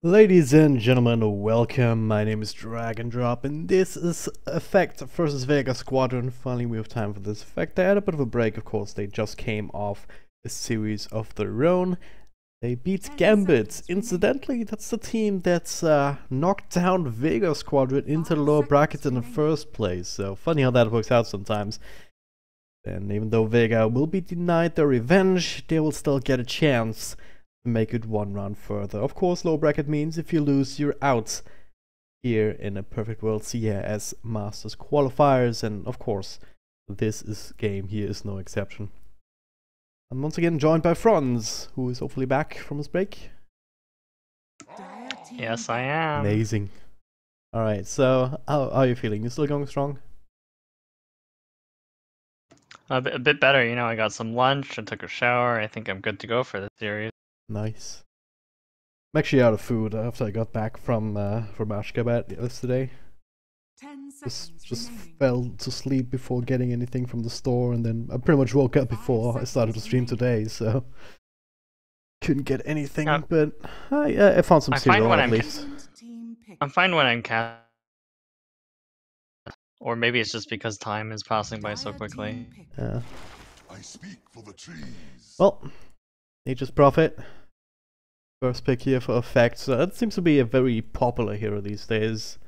Ladies and gentlemen, welcome. My name is Drag Drop, and this is Effect versus Vega Squadron. Finally, we have time for this effect. They had a bit of a break, of course. They just came off a series of their own. They beat Gambit. Incidentally, that's the team that's knocked down Vega Squadron into the lower brackets in the first place. So funny how that works out sometimes. And even though Vega will be denied their revenge, they will still get a chance to make it one round further. Of course, low bracket means if you lose, you're out here in a Perfect World CIS Masters qualifiers, and of course, this game here is no exception. I'm once again joined by Franz, who is hopefully back from his break. Yes, I am. Amazing. Alright, so how are you feeling? You still going strong? A bit better, you know. I got some lunch and took a shower. I think I'm good to go for the series. Nice. I'm actually out of food after I got back from Ashgabat yesterday. Just fell to sleep before getting anything from the store, and then I pretty much woke up before I started the stream today, so couldn't get anything. But I found some cereal at least. I'm fine when I'm cast, or maybe it's just because time is passing by so quickly. Yeah. I speak for the trees. Well, Nature's Prophet. First pick here for effects. So that seems to be a very popular hero these days.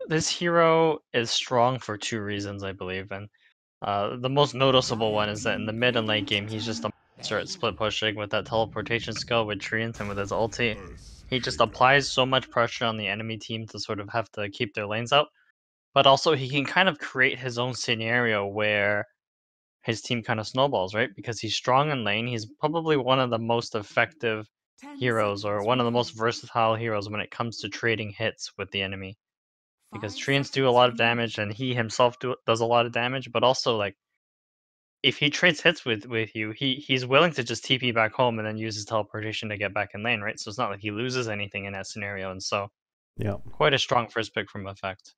This hero is strong for two reasons, I believe, and the most noticeable one is that in the mid and late game, he's just a monster at split pushing with that teleportation skill with treants and with his ulti. He just applies so much pressure on the enemy team to sort of have to keep their lanes out, but also he can kind of create his own scenario where his team kind of snowballs, right? Because he's strong in lane. He's probably one of the most effective heroes, or one of the most versatile heroes when it comes to trading hits with the enemy. Because treants do a lot of damage, and he himself does a lot of damage, but also, like, if he trades hits with you, he's willing to just TP back home and then use his teleportation to get back in lane, right? So it's not like he loses anything in that scenario, and so yeah, quite a strong first pick from Effect.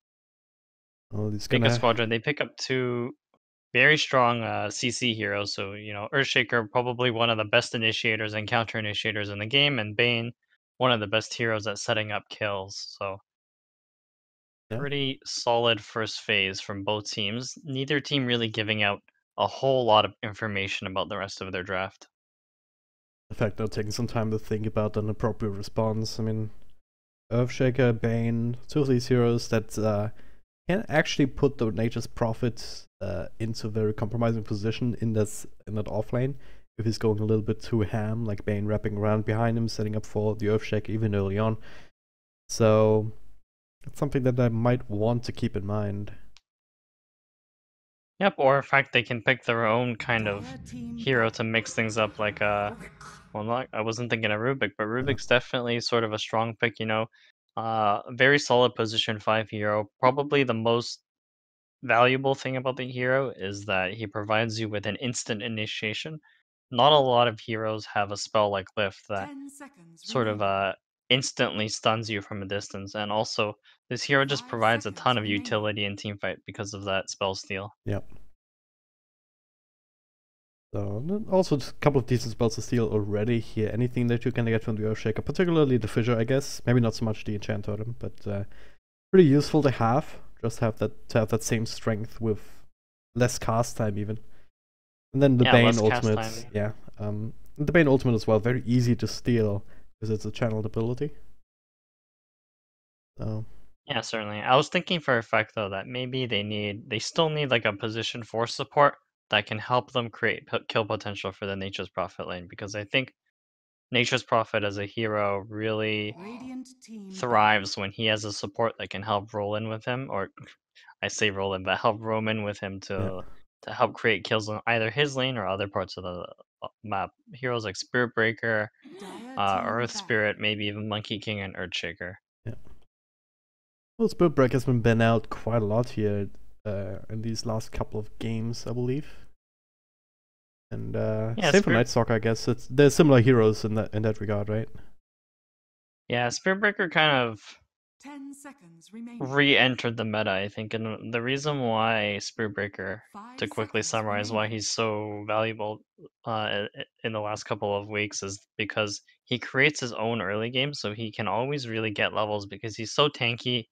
well, Vega Squadron, they pick up two very strong CC heroes. So, you know, Earthshaker, probably one of the best initiators and counter initiators in the game, and Bane, one of the best heroes at setting up kills. So, pretty solid first phase from both teams. Neither team really giving out a whole lot of information about the rest of their draft. In fact, they're taking some time to think about an appropriate response. I mean, Earthshaker, Bane, two of these heroes that can actually put the Nature's Prophet into a very compromising position in that offlane. If he's going a little bit too ham, like Bane wrapping around behind him, setting up for the Earthshaker even early on. So it's something that I might want to keep in mind. Yep, or in fact, they can pick their own kind of hero to mix things up. Like, well, I wasn't thinking of Rubik, but Rubik's definitely sort of a strong pick. You know, very solid position 5 hero. Probably the most valuable thing about the hero is that he provides you with an instant initiation. Not a lot of heroes have a spell like Lift that sort of instantly stuns you from a distance, and also this hero just provides a ton of utility in teamfight because of that spell steal. Yep. So also a couple of decent spells to steal already here. Anything that you can get from the Earthshaker, particularly the Fissure, I guess. Maybe not so much the Enchant Totem, but pretty useful to have. Just have that same strength with less cast time even. And then the Bane ultimate, yeah. The Bane ultimate as well, very easy to steal because it's a channeled ability. So yeah, certainly. I was thinking for effect though that maybe they still need like a position 4 support that can help them create kill potential for the Nature's Prophet lane, because I think Nature's Prophet as a hero really thrives when he has a support that can help roll in with him, or I say roll in, but help roam in with him to help create kills on either his lane or other parts of the map. Heroes like Spirit Breaker, Earth Spirit, maybe even Monkey King and Earthshaker. yeah. Well, Spirit Breaker has been banned out quite a lot here in these last couple of games, I believe. And same for Night Stalker, I guess. They're similar heroes in that regard, right? Yeah, Spirit Breaker kind of 10 seconds remaining. re-entered the meta, I think, and the reason why Spearbreaker, 5 to quickly seconds summarize why remaining. he's so valuable in the last couple of weeks, is because he creates his own early game, so he can always really get levels because he's so tanky,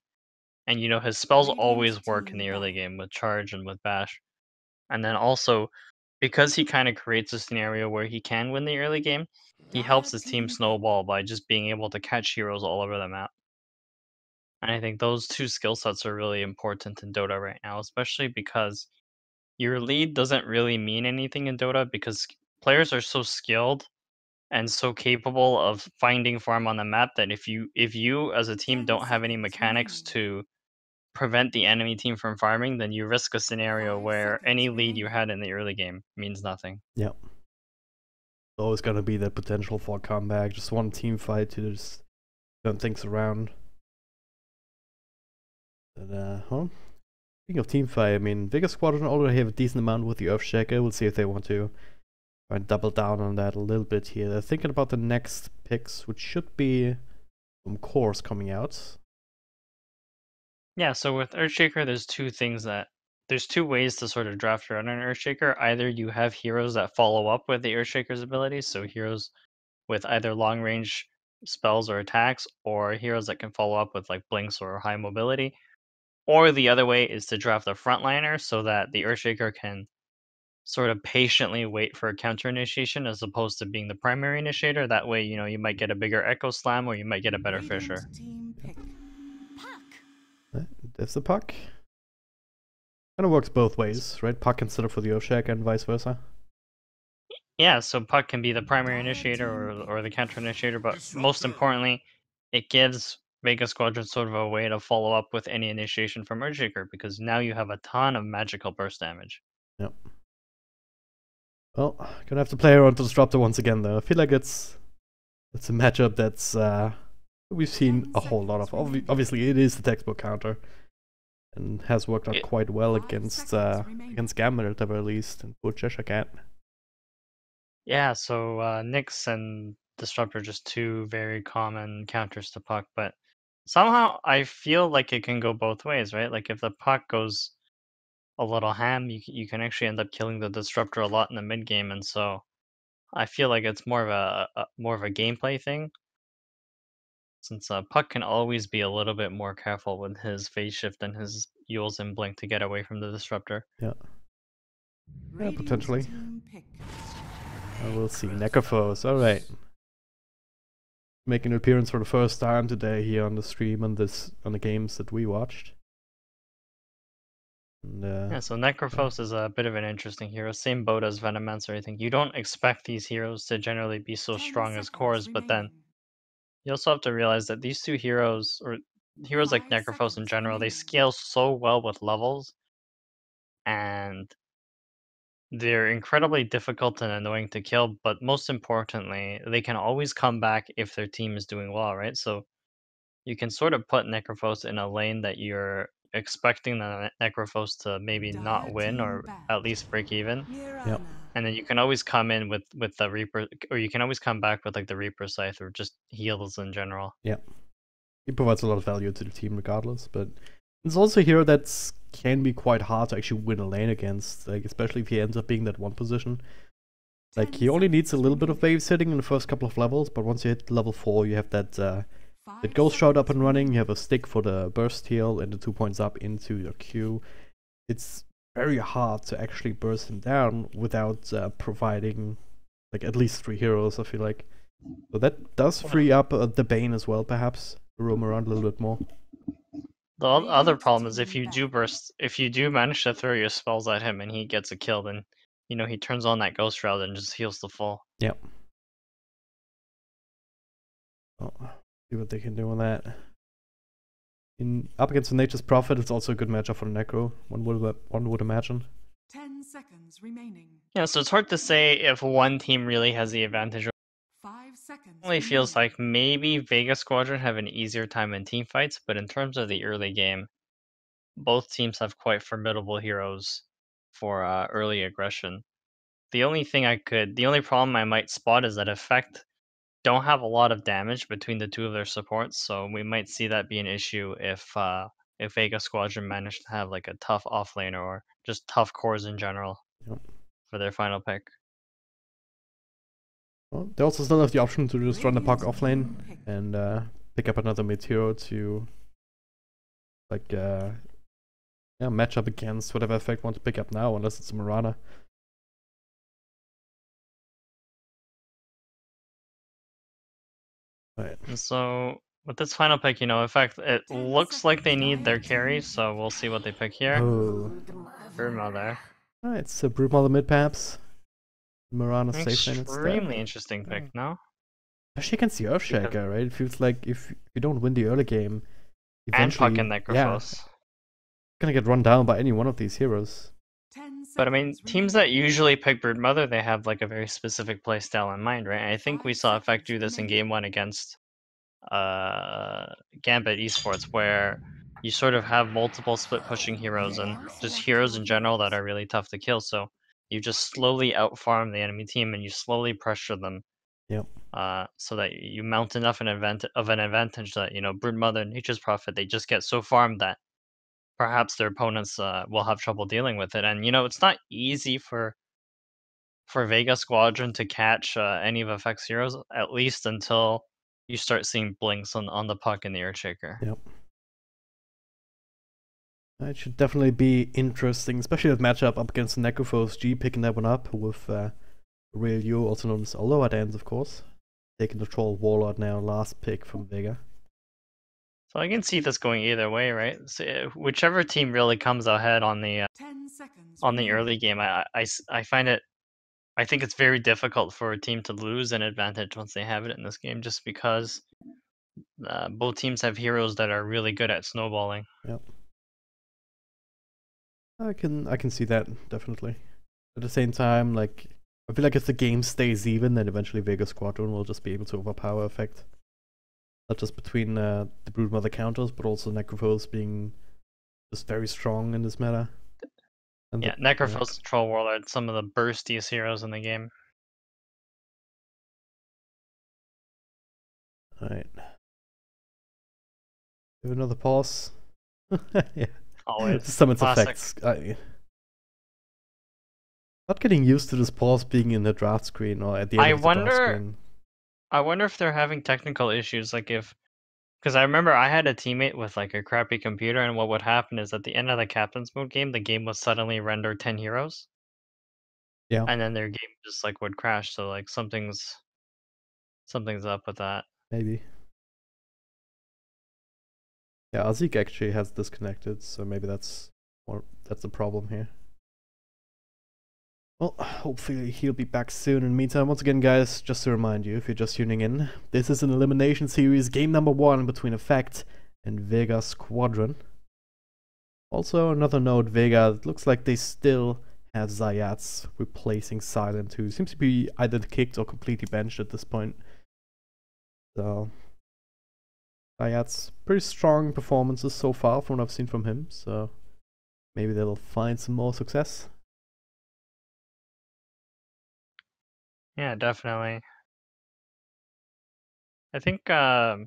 and his spells Radiant always work in team the early battle. game with charge and with bash. And then also, because he kind of creates a scenario where he can win the early game, he helps Dire his team team pick. snowball by just being able to catch heroes all over the map. And I think those two skill sets are really important in Dota right now, especially because your lead doesn't really mean anything in Dota because players are so skilled and so capable of finding farm on the map that if you as a team 10 don't have any seconds mechanics remaining. to prevent the enemy team from farming, then you risk a scenario 5 where any seconds lead you remaining. had in the early game means nothing. Yeah. Always gonna be that potential for a comeback. Just one team fight to just turn things around. But, speaking of team fight, I mean, Vega Squadron already have a decent amount with the Earthshaker. We'll see if they want to try and double down on that a little bit here. They're thinking about the next picks, which should be some cores coming out. Yeah, so with Earthshaker, there's two ways to sort of draft around an Earthshaker. Either you have heroes that follow up with the Earthshaker's abilities, so heroes with either long range spells or attacks, or heroes that can follow up with like blinks or high mobility. Or the other way is to draft a frontliner so that the Earthshaker can sort of patiently wait for a counter initiation as opposed to being the primary initiator. That way, you might get a bigger Echo Slam or you might get a better Radiant Fisher. team pick. Puck. There's the puck. Kind of works both ways, right? Puck instead of for the Earthshaker and vice versa. Yeah, so Puck can be the primary Dire initiator team or the counter initiator, but most Disruptor. importantly, it gives Vega Squadron sort of a way to follow up with any initiation from Earthshaker because now you have a ton of magical burst damage. Yep. Well, gonna have to play around to Disruptor once again, though. I feel like it's a matchup that's we've seen 10 a whole lot of. seconds remaining. Obviously, it is the textbook counter, and has worked out It- quite well 5 against seconds remaining. Gambit at the very least, and poor Cheshire Cat. Yeah, so Nyx and Disruptor are just two very common counters to Puck, but somehow I feel like it can go both ways, right? Like if the Puck goes a little ham, you can actually end up killing the Disruptor a lot in the mid game, and so I feel like it's more of a gameplay thing. Since Puck can always be a little bit more careful with his phase shift and his Yules and Blink to get away from the Disruptor. Yeah, Radiant potentially. team pick. We'll see. Necrophos, alright. Making an appearance for the first time today here on the stream on the games that we watched. And, Yeah, so Necrophos is a bit of an interesting hero. Same boat as Venomancer, I think. You don't expect these heroes to generally be so 10 strong as seconds cores, but then remaining. you also have to realize that these two heroes, or heroes like 5 Necrophos in seconds general, they remaining. scale so well with levels, and they're incredibly difficult and annoying to kill, but most importantly, they can always come back if their team is doing well, right? So you can sort of put Necrophos in a lane that you're expecting the Necrophos to maybe not Dire win team or at banned. least break even. Yep. And then you can always come in with the Reaper, or you can always come back with like the Reaper Scythe or just heals in general. yeah. He provides a lot of value to the team regardless, but it's also a hero that can be quite hard to actually win a lane against, like especially if he ends up being that one position. Like 10 he only needs a seconds little bit of remaining. babysitting in the first couple of levels, but once you hit level 4, you have that 5 Ghost Shroud up seconds and running, you remaining. have a stick for the burst heal and the 2 points up into your Q. It's very hard to actually burst him down without providing like at least 3 heroes, I feel like. So that does free up the Bane as well, perhaps, to roam around a little bit more. The other Radiant problem is team banned. if you do manage to throw your spells at him and he gets a kill, then he turns on that Ghost Shroud and just heals the full. Yep. Oh, see what they can do on that. Up against the Nature's Prophet, it's also a good matchup for the Necro, one would imagine. 10 seconds remaining. Yeah, so it's hard to say if one team really has the advantage. 5 seconds It feels remaining. like maybe Vega Squadron have an easier time in team fights, but in terms of the early game, both teams have quite formidable heroes for early aggression. The only problem I might spot is that Effect don't have a lot of damage between the two of their supports, so we might see that be an issue if Vega Squadron managed to have like a tough offlaner or just tough cores in general Yep. for their final pick. Well, they also still have the option to just run the puck Radiant's offlane bottom pick. and pick up another mid hero to like yeah, match up against whatever effect want to pick up now, unless it's a Mirana. Right. And so with this final pick, in fact, it 10 looks like they seconds need their remaining. carry, so we'll see what they pick here. Oh. Broodmother. Alright, so Broodmother mid perhaps. Mirana safe lane instead. Extremely interesting pick, no? Especially against the Earthshaker, right? It feels like if you don't win the early game, And eventually, fucking yeah, Necrophos. gonna get run down by any one of these heroes. 10 But I mean, seconds teams that remaining. usually pick Broodmother, they have like a very specific playstyle in mind, right? And I think we 5 saw Effect seconds do this in remaining. game one against Gambit Esports, where you sort of have multiple split pushing heroes and just heroes in general that are really tough to kill. So you just slowly outfarm the enemy team and you slowly pressure them. Yep. So that you mount enough an advantage that Broodmother and Nature's Prophet, they just get so farmed that perhaps their opponents will have trouble dealing with it. And it's not easy for Vega Squadron to catch any of Effect's heroes, at least until you start seeing blinks on the puck in the Earthshaker. Yep. It should definitely be interesting, especially that matchup up against Necrophos G, picking that one up with Real Yu, also known as Aloha Dance, of course. Taking the Troll Warlord now, last pick from Vega. So I can see this going either way, right? So, whichever team really comes ahead on the 10 seconds early game, I find it. I think it's very difficult for a team to lose an advantage once they have it in this game, just because both teams have heroes that are really good at snowballing. Yep. I can see that, definitely. At the same time, like, I feel like if the game stays even, then eventually Vega Squadron will just be able to overpower Effect. Not just between the Broodmother counters, but also Necrophos being just very strong in this meta. And Yeah, Necrophos, Troll Warlord, some of the burstiest heroes in the game. Alright. Have another pause. Yeah. Always. Summons Classic. effects. Not getting used to this pause being in the draft screen or at the end of the draft screen. I wonder if they're having technical issues, like because I remember I had a teammate with like a crappy computer, and what would happen is at the end of the captain's mode game, the game would suddenly render 10 heroes. Yeah. And then their game just like would crash, so like something's up with that. Maybe. Yeah, Azik actually has disconnected, so maybe that's the problem here. Well, hopefully he'll be back soon. In the meantime, once again, guys, just to remind you, if you're just tuning in, this is an elimination series, game number 1 between Effect and Vega Squadron. Also, another note, Vega, it looks like they still have Zayats replacing Silent, who seems to be either kicked or completely benched at this point. So, Zayats, pretty strong performances so far from what I've seen from him, so maybe they'll find some more success. Yeah, definitely. I think so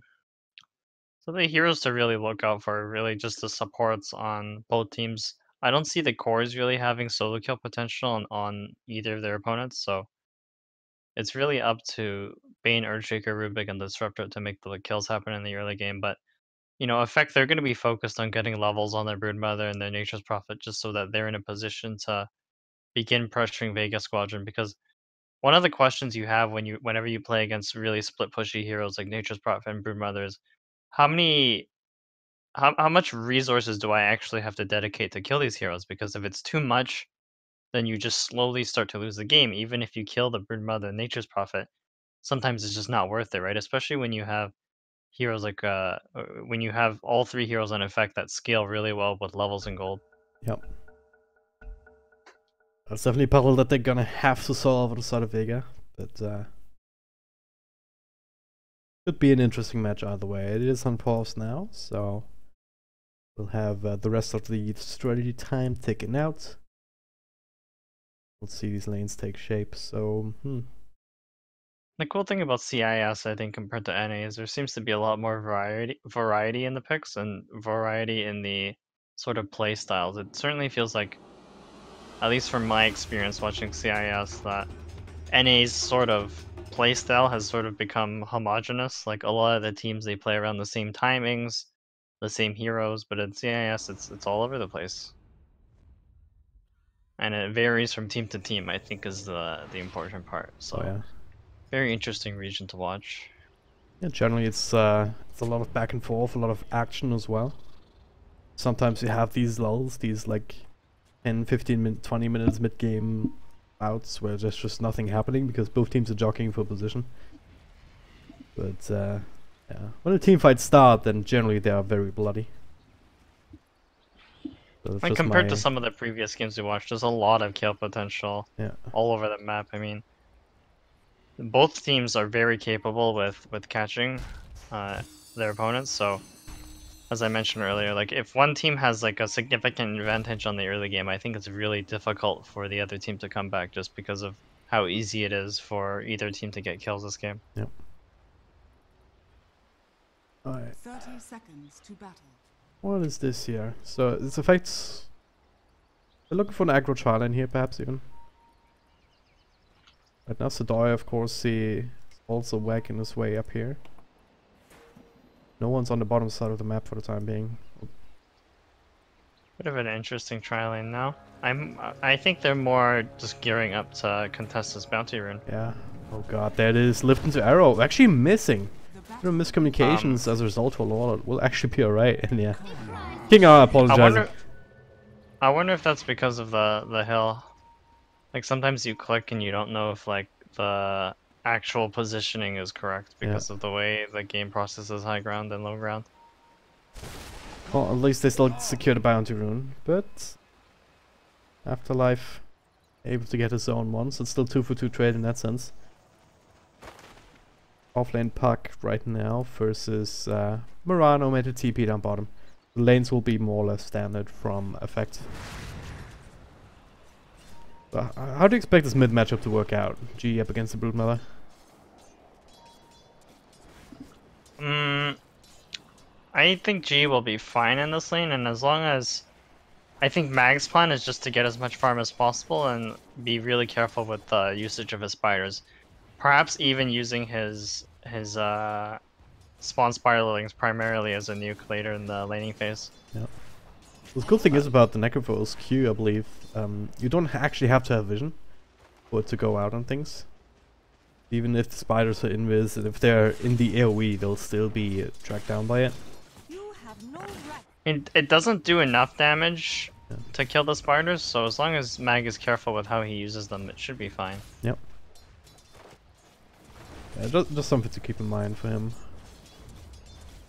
the heroes to really look out for are really just the supports on both teams. I don't see the cores really having solo kill potential on either of their opponents, so it's really up to Bane, Earthshaker, Rubik, and Disruptor to make the kills happen in the early game. But Effect, they're going to be focused on getting levels on their Broodmother and their Nature's Prophet, just so that they're in a position to begin pressuring Vega Squadron. Because one of the questions you have whenever you play against really split pushy heroes like Nature's Prophet and Broodmother is how much resources do I actually have to dedicate to kill these heroes? Because if it's too much, then you just slowly start to lose the game. Even if you kill the Broodmother and Nature's Prophet, sometimes it's just not worth it, right? Especially when you have heroes like when you have all 3 heroes on Effect that scale really well with levels and gold. Yep. That's definitely a puzzle that they're gonna have to solve on the side of Vega, but could be an interesting match either way. It is on pause now, so we'll have the rest of the strategy time taken out. We'll see these lanes take shape, so The cool thing about CIS, I think, compared to NA is there seems to be a lot more variety in the picks and variety in the sort of play styles. It certainly feels like, at least from my experience watching CIS, that NA's sort of play style has sort of become homogenous. Like a lot of the teams, they play around the same timings, the same heroes, but in CIS, it's all over the place, and it varies from team to team. I think is the important part. Oh So yeah. very interesting region to watch. Yeah, generally it's a lot of back and forth, a lot of action as well. Sometimes you have these lulls, these like 10, 15 minutes, 20 minutes mid-game bouts where there's just nothing happening because both teams are jockeying for position. But yeah, when the team fights start, then generally they are very bloody. So that's Like just compared to my- some of the previous games we watched, there's a lot of kill potential yeah. all over the map. I mean, both teams are very capable with catching their opponents. So, as I mentioned earlier, like if one team has like a significant advantage on the early game, I think it's really difficult for the other team to come back just because of how easy it is for either team to get kills this game. Yep. Alright. 30 seconds to battle. What is this here? So this affects. We're looking for an aggro trial in here, perhaps even. Right now, Sadoy, of course, he also whacking his way up here. No one's on the bottom side of the map for the time being. Bit of an interesting tri lane now. I think they're more just gearing up to contest this bounty rune. Yeah. Oh god, there it is. Lift into arrow. Actually missing. The No battle miscommunications as a result of a lot. Will actually be alright. And yeah. King R apologizing. I wonder if that's because of the hill. Like sometimes you click and you don't know if like the actual positioning is correct because of the way the game processes high ground and low ground. Well, at least they still secure the bounty rune. But Afterlife able to get his own one, so it's still 2 for 2 trade in that sense. Offlane Puck right now versus Murano made a TP down bottom. The lanes will be more or less standard from effect. How do you expect this mid matchup to work out? G up against the Broodmother? I think G will be fine in this lane, and as long as I think Mag's plan is just to get as much farm as possible and be really careful with the usage of his spiders. Perhaps even using his spawn spiralings primarily as a nuke later in the laning phase. Yeah. The cool thing is about the Necrophos Q, I believe, you don't actually have to have vision for it to go out on things. Even if the spiders are invis, and if they're in the AoE, they'll still be tracked down by it. You have no right. It doesn't do enough damage to kill the spiders, so as long as Mag is careful with how he uses them, it should be fine. Yep. Yeah, just something to keep in mind for him.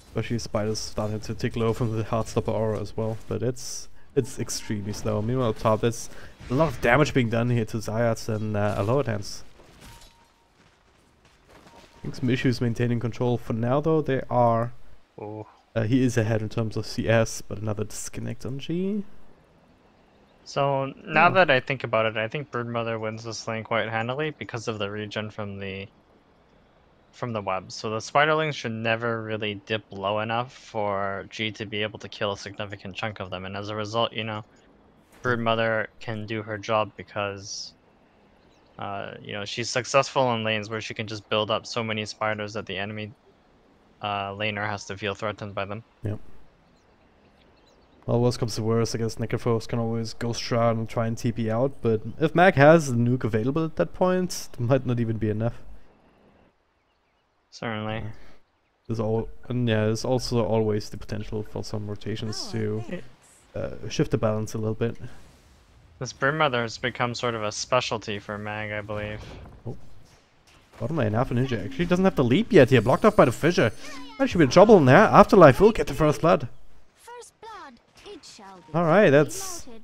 Especially spiders starting to tick low from the Heartstopper aura as well, but it's extremely slow. Meanwhile, up top, there's a lot of damage being done here to Zayats and Aloha Dance. I think some issues maintaining control. For now, though, they are. Oh. He is ahead in terms of CS, but another disconnect on G. So now that I think about it, I think Broodmother wins this lane quite handily because of the regen from the web. So the spiderlings should never really dip low enough for G to be able to kill a significant chunk of them, and as a result, you know, Broodmother can do her job because you know, she's successful in lanes where she can just build up so many spiders that the enemy laner has to feel threatened by them. Yep. Well, worst comes to worst, I guess Necrophos can always Ghost Shroud and try and TP out, but if Mag has the nuke available at that point, it might not even be enough. Certainly. There's also always the potential for some rotations to shift the balance a little bit. This Broodmother has become sort of a specialty for Mag, I believe. Bottom lane, Alpha Ninja actually doesn't have the leap yet here, blocked off by the Fissure. Might should be in trouble in there. Afterlife will get the first blood. First blood, it shall be. Alright, that's Noted.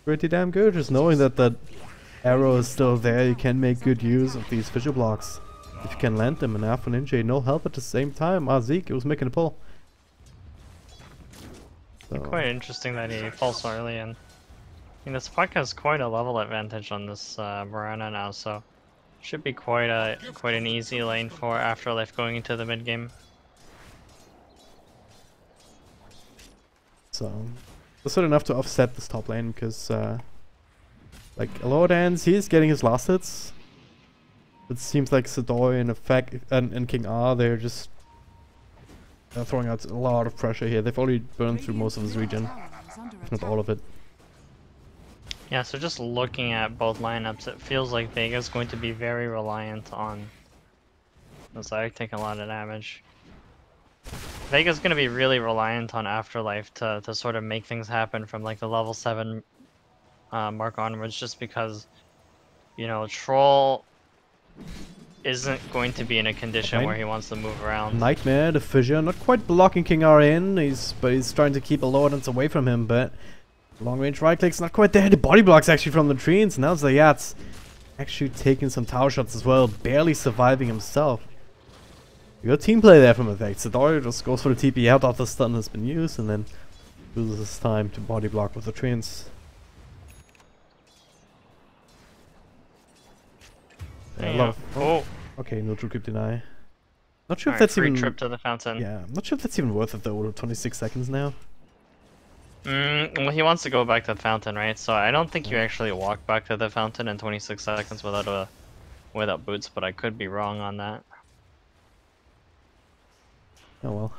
pretty damn good. Just knowing that that arrow is still there, you can make good use of these Fissure blocks. If you can land them, and Alpha Ninja no help at the same time. Zeke, it was making a pull. So, Quite interesting that he falls so early, and I mean, this puck has quite a level advantage on this Mirana now, so Should be quite an easy lane for Afterlife going into the mid game. So that's not enough to offset this top lane because like Alordans, he's getting his last hits. It seems like Sadoy and Effect and King R, they're just throwing out a lot of pressure here. They've already burned through most of this region, if not all of it. Yeah, so just looking at both lineups, it feels like Vega's going to be very reliant on Mosaic taking a lot of damage. Vega's going to be really reliant on Afterlife to sort of make things happen from like the level 7 mark onwards, just because, you know, Troll isn't going to be in a condition where he wants to move around. Nightmare, the Fissure, not quite blocking King R in, but he's trying to keep Alordans away from him, but long range right click's not quite there. The body blocks actually from the trees, and now Zayat's actually taking some tower shots as well, barely surviving himself. You got team play there from Effect. Sadori just goes for the TP out after the stun has been used, and then loses his time to body block with the trees. Oh, okay, no true creep deny. Not sure if right, that's free even trip to the fountain. Yeah, I'm not sure if that's even worth it though. We're 26 seconds now. Well, he wants to go back to the fountain, right? So I don't think you actually walk back to the fountain in 26 seconds without boots, but I could be wrong on that. Oh well.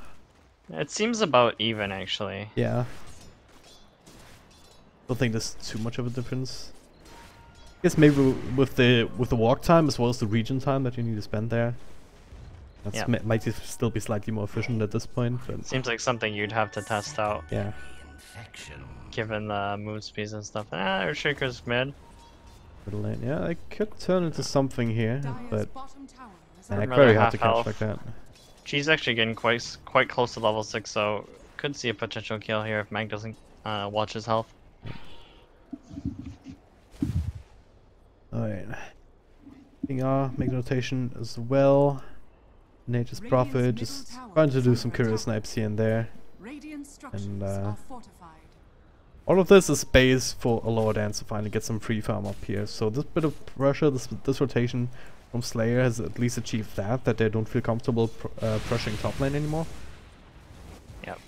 It seems about even, actually. Yeah. Don't think there's too much of a difference. I guess maybe with the walk time as well as the region time that you need to spend there. That's might still be slightly more efficient at this point, but seems like something you'd have to test out. Yeah. Given the move speeds and stuff. Ah, Shaker's mid. Yeah, I could turn into something here, but Rather very hard to half health. catch like that. She's actually getting quite close to level 6, so could see a potential kill here if Mag doesn't watch his health. Alright. King R, make notation as well. Nature's Prophet, just trying to do some curious snipes here and there. And all of this is base for Alordans to finally get some free farm up here. So this bit of pressure, this rotation from Slayer has at least achieved that they don't feel comfortable pressuring top lane anymore. Yep.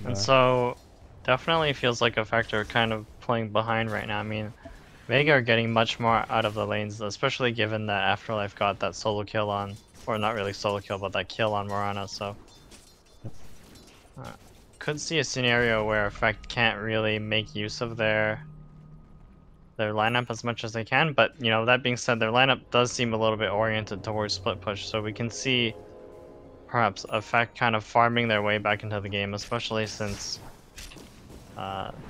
And so definitely feels like a factor kind of playing behind right now. I mean, Vega are getting much more out of the lanes, especially given that Afterlife got that solo kill on, or not really solo kill, but that kill on Morana, so could see a scenario where Effect can't really make use of their lineup as much as they can, but you know, that being said, their lineup does seem a little bit oriented towards split push, so we can see perhaps Effect kind of farming their way back into the game, especially since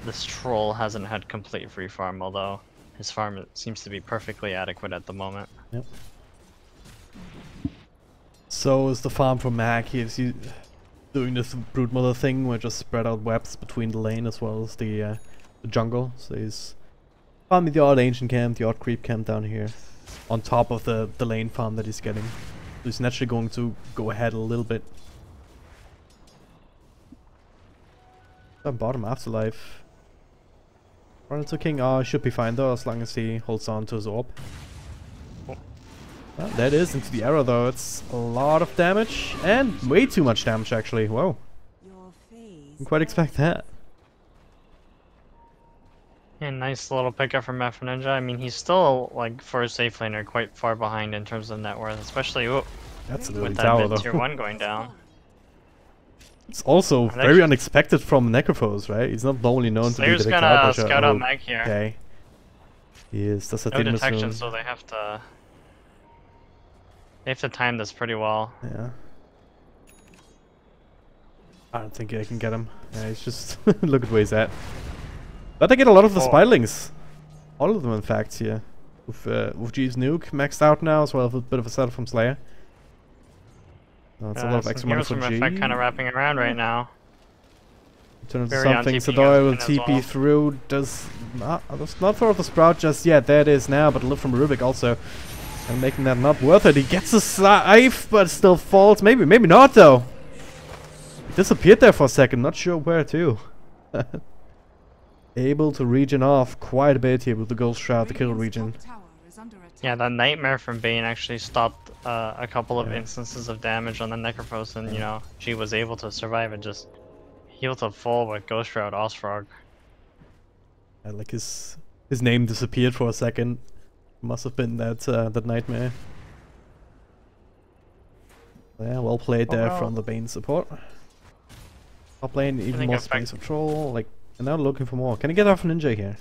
this Troll hasn't had complete free farm, although his farm seems to be perfectly adequate at the moment. Yep. So is the farm for Mag. He's doing this Broodmother thing where just spread out webs between the lane as well as the jungle. So he's farming the odd ancient camp, the odd creep camp down here, on top of the lane farm that he's getting. So he's naturally going to go ahead a little bit. Bottom Afterlife. Run into King R, should be fine though, as long as he holds on to his orb. Well, that is into the arrow though. It's a lot of damage, and way too much damage actually. Whoa. Didn't quite expect that. Yeah, nice little pickup from F Ninja. I mean, he's still, like, for a safe laner, quite far behind in terms of net worth, especially that's with that mid tier 1 going down. It's also very unexpected from Necrophos, right? He's not only known to be the gonna scout out Mag here. Okay. He is. That's a no detection, so they have to time this pretty well. Yeah. I don't think I can get him. Yeah, he's just look at where he's at. But they get a lot of the Spylings. All of them, in fact, here. With G's nuke maxed out now, as well as a bit of a setup from Slayer. That's a lot of extra money for G. Kind of wrapping around right now. Turn into something. Sadora will TP through. Does not throw the Sprout just yet. There it is now, but a lift from Rubik also. And making that not worth it. He gets a scythe, but still falls. Maybe not though. He disappeared there for a second. Not sure where to. Able to regen off quite a bit here with the Ghost Shroud, the kill region. Yeah, that nightmare from Bane actually stopped a couple of Yeah. instances of damage on the Necrophos, and you know, she was able to survive and just heal to full with Ghost Shroud Osfrog. Like his name disappeared for a second. Must have been that nightmare. Yeah, well played there from the Bane support. Top lane, even more space control. Like, and now looking for more. Can I get off Ninja here?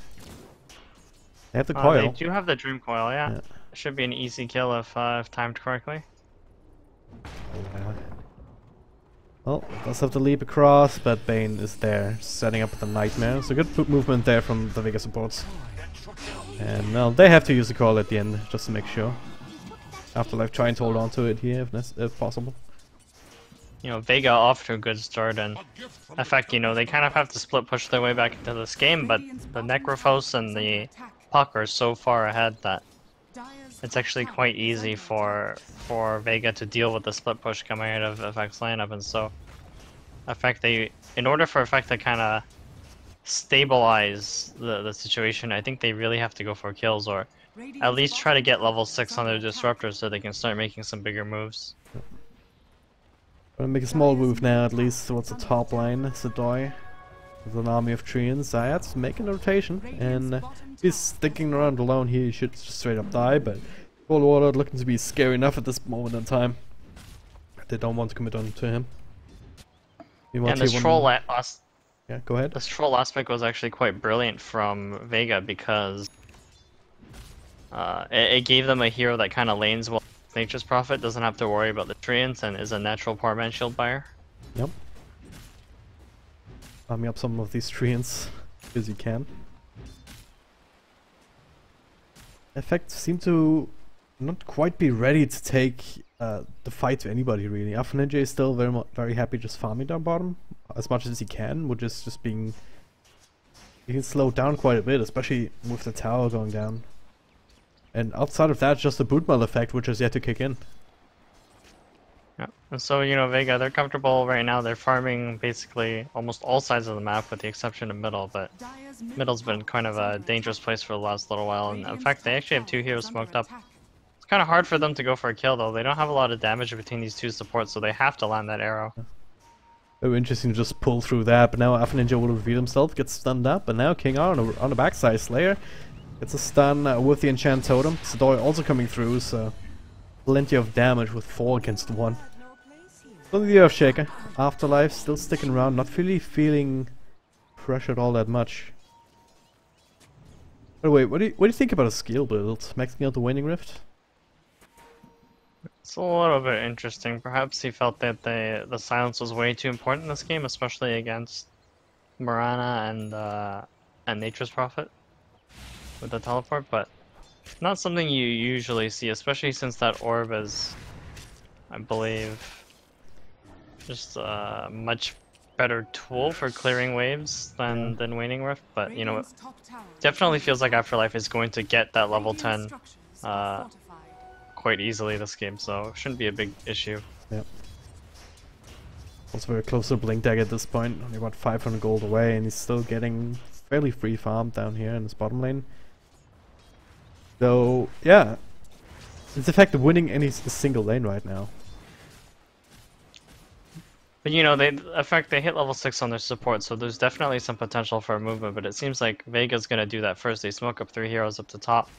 They have the coil. They do have the Dream Coil, yeah. It should be an easy kill if timed correctly. Yeah. Well, does have to leap across, but Bane is there, setting up the Nightmare. So good movement there from the Vega supports. And well, they have to use the coil at the end, just to make sure. Afterlife trying to hold on to it here if possible. You know, Vega off to a good start, and in fact, you know, they kind of have to split push their way back into this game, but the Necrophos and the Puck are so far ahead that it's actually quite easy for Vega to deal with the split push coming out of Effect's lineup, and so Effect, in order for Effect to kind of stabilize the situation, I think they really have to go for kills, or at least try to get level 6 on their Disruptor so they can start making some bigger moves. Gonna make a small move now, at least towards the top line. Sedoi with an army of Treants. Zayat's making a rotation, and he's sticking around alone here. He should just straight up die, but Cold Water looking to be scary enough at this moment in time. They don't want to commit on to him. And this troll last. Yeah, go ahead. This troll aspect was actually quite brilliant from Vega because it gave them a hero that kind of lanes well. Nature's Prophet doesn't have to worry about the Treants and is a natural Powerman shield buyer. Yep. Farming up some of these Treants as you can. Effect seem to not quite be ready to take the fight to anybody really. Alpha Ninja is still very happy just farming down bottom as much as he can, which is just being... He can slow down quite a bit, especially with the tower going down. And outside of that, just the bootmeld effect, which has yet to kick in. Yeah, and so, you know, Vega, they're comfortable right now. They're farming basically almost all sides of the map with the exception of middle, but middle's been kind of a dangerous place for the last little while. And in fact, they actually have 2 heroes smoked up. It's kind of hard for them to go for a kill, though. They don't have a lot of damage between these 2 supports, so they have to land that arrow. Very interesting to just pull through that, but now Alpha Ninja will reveal himself, gets stunned up, and now King R on the backside. Slayer gets a stun with the Enchant Totem. Sedoi also coming through, so plenty of damage with 4 against 1. So the Earthshaker, Afterlife still sticking around, not really feeling pressured all that much. By the way, what do you think about a skill build? Maxing out the Waning Rift? It's a little bit interesting. Perhaps he felt that the silence was way too important in this game, especially against Mirana and Nature's Prophet with the teleport, but not something you usually see, especially since that orb is, I believe, just a much better tool for clearing waves than Waning Rift. But you know, definitely feels like Afterlife is going to get that level 10 quite easily this game, so shouldn't be a big issue. Yep. Also very close to Blink Dagger at this point, only about 500 gold away, and he's still getting fairly free farm down here in his bottom lane. So yeah, it's in fact winning any single lane right now. But you know, they hit level 6 on their support, so there's definitely some potential for a movement, but it seems like Vega's gonna do that first. They smoke up 3 heroes up the top.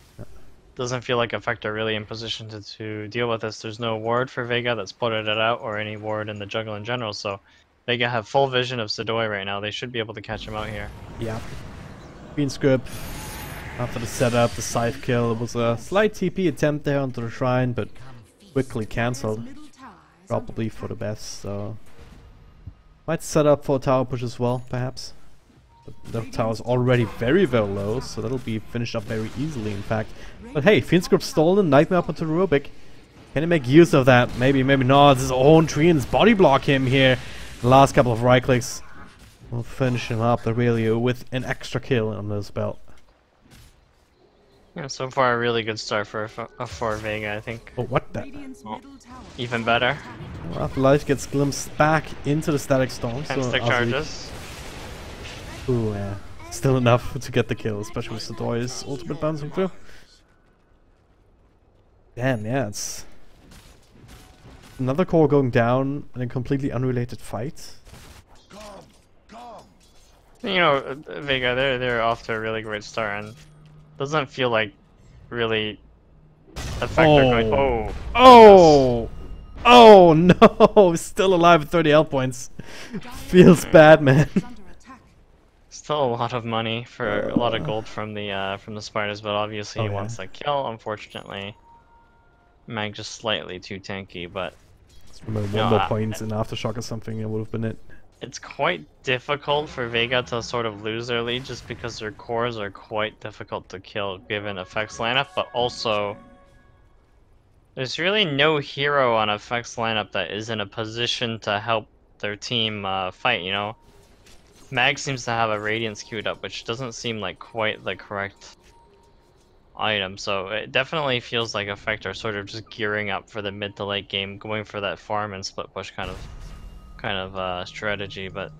Doesn't feel like Effect are really in position to deal with this. There's no ward for Vega that's putted it out, or any ward in the jungle in general, so Vega have full vision of Sedoi right now. They should be able to catch him out here. Yeah. Queen Script, after the setup, the scythe kill, it was a slight TP attempt there onto the shrine, but quickly cancelled. Probably for the best, so... Might set up for a tower push as well, perhaps. But the tower's already very low, so that'll be finished up very easily, in fact. But hey, Fiendscript stolen, Nightmare up onto Rubik. Can he make use of that? Maybe, maybe not. His own Treants body block him here. The last couple of right clicks will finish him up, Aurelio, with an extra kill on his belt. Yeah, so far a really good start for Vega, I think. Oh, what the? Oh, even better. Well, Afterlife gets glimpsed back into the Static Storm. 10 stick charges. Ooh, yeah. Still enough to get the kill, especially with Sedoi's ultimate bouncing through. Damn, yeah, it's another core going down in a completely unrelated fight. Come, come. You know, Vega, they're off to a really great start, and doesn't feel like really effective going. Oh, Oh! Oh no! Still alive with 30 health points. Feels bad, man. Is under attack. still a lot of money for a lot of gold from the spiders, but obviously he Oh, wants yeah. that kill. Unfortunately, Mag just slightly too tanky, but Remember, No, one more point in Aftershock or something, it would have been it. it's quite difficult for Vega to sort of lose their lead just because their cores are quite difficult to kill given effects lineup, but also there's really no hero on effects lineup that is in a position to help their team fight, you know? Mag seems to have a Radiance queued up, which doesn't seem like quite the correct item, so it definitely feels like Effect are sort of just gearing up for the mid to late game, going for that farm and split push kind of strategy, but